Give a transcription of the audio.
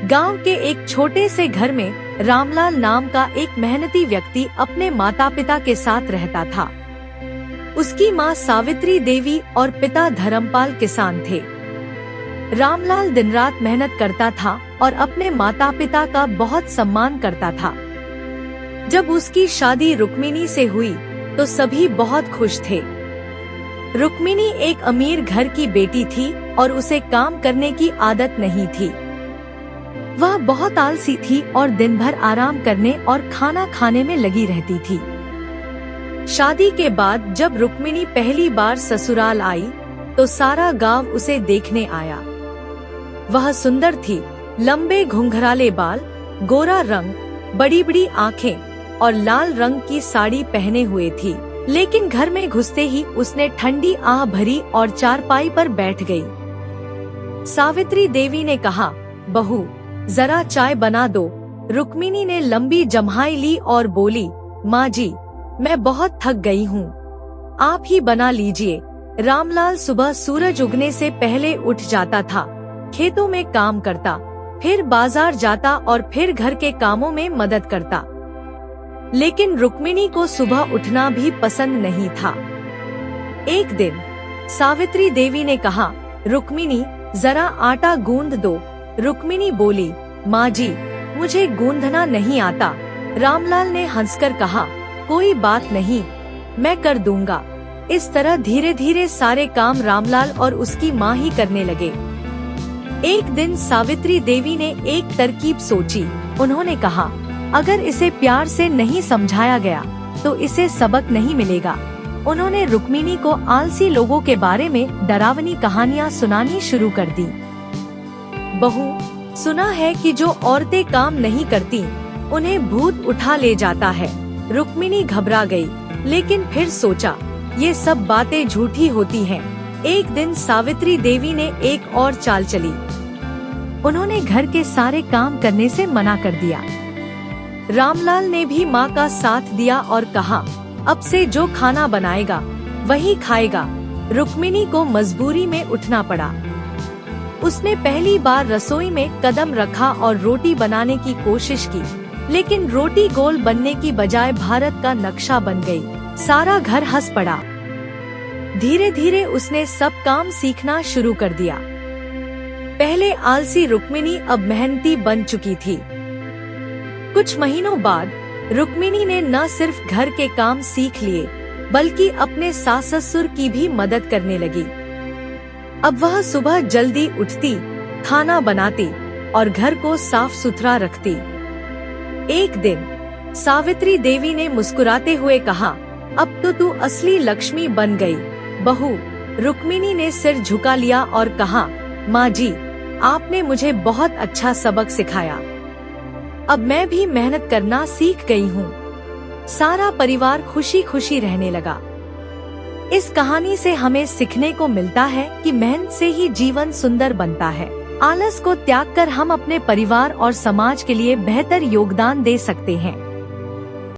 गांव के एक छोटे से घर में रामलाल नाम का एक मेहनती व्यक्ति अपने माता पिता के साथ रहता था। उसकी माँ सावित्री देवी और पिता धर्मपाल किसान थे। रामलाल दिन रात मेहनत करता था और अपने माता पिता का बहुत सम्मान करता था। जब उसकी शादी रुक्मिणी से हुई तो सभी बहुत खुश थे। रुक्मिणी एक अमीर घर की बेटी थी और उसे काम करने की आदत नहीं थी। वह बहुत आलसी थी और दिन भर आराम करने और खाना खाने में लगी रहती थी। शादी के बाद जब रुक्मिणी पहली बार ससुराल आई तो सारा गांव उसे देखने आया। वह सुंदर थी, लंबे घुंघराले बाल, गोरा रंग, बड़ी बड़ी आँखें और लाल रंग की साड़ी पहने हुए थी। लेकिन घर में घुसते ही उसने ठंडी आह भरी और चारपाई पर बैठ गई। सावित्री देवी ने कहा, बहू जरा चाय बना दो। रुक्मिणी ने लंबी जम्हाई ली और बोली, माँ जी मैं बहुत थक गई हूँ, आप ही बना लीजिए। रामलाल सुबह सूरज उगने से पहले उठ जाता था, खेतों में काम करता, फिर बाजार जाता और फिर घर के कामों में मदद करता। लेकिन रुक्मिणी को सुबह उठना भी पसंद नहीं था। एक दिन सावित्री देवी ने कहा, रुक्मिणी जरा आटा गूंद दो। रुक्मिणी बोली, माँ जी मुझे गूंदना नहीं आता। रामलाल ने हंसकर कहा, कोई बात नहीं, मैं कर दूंगा। इस तरह धीरे धीरे सारे काम रामलाल और उसकी माँ ही करने लगे। एक दिन सावित्री देवी ने एक तरकीब सोची। उन्होंने कहा, अगर इसे प्यार से नहीं समझाया गया तो इसे सबक नहीं मिलेगा। उन्होंने रुक्मिणी को आलसी लोगों के बारे में डरावनी कहानियाँ सुनानी शुरू कर दी। बहू सुना है कि जो औरतें काम नहीं करती उन्हें भूत उठा ले जाता है। रुक्मिणी घबरा गई, लेकिन फिर सोचा ये सब बातें झूठी होती हैं। एक दिन सावित्री देवी ने एक और चाल चली। उन्होंने घर के सारे काम करने से मना कर दिया। रामलाल ने भी माँ का साथ दिया और कहा, अब से जो खाना बनाएगा वही खाएगा। रुक्मिणी को मजबूरी में उठना पड़ा। उसने पहली बार रसोई में कदम रखा और रोटी बनाने की कोशिश की, लेकिन रोटी गोल बनने की बजाय भारत का नक्शा बन गई। सारा घर हंस पड़ा। धीरे धीरे उसने सब काम सीखना शुरू कर दिया। पहले आलसी रुक्मिणी अब मेहनती बन चुकी थी। कुछ महीनों बाद रुक्मिणी ने न सिर्फ घर के काम सीख लिए बल्कि अपने सास ससुर की भी मदद करने लगी। अब वह सुबह जल्दी उठती, खाना बनाती और घर को साफ सुथरा रखती। एक दिन सावित्री देवी ने मुस्कुराते हुए कहा, अब तो तू असली लक्ष्मी बन गई। बहू रुक्मिणी ने सिर झुका लिया और कहा, माँ जी आपने मुझे बहुत अच्छा सबक सिखाया। अब मैं भी मेहनत करना सीख गई हूँ। सारा परिवार खुशी खुशी रहने लगा। इस कहानी से हमें सीखने को मिलता है कि मेहनत से ही जीवन सुंदर बनता है। आलस को त्याग कर हम अपने परिवार और समाज के लिए बेहतर योगदान दे सकते हैं।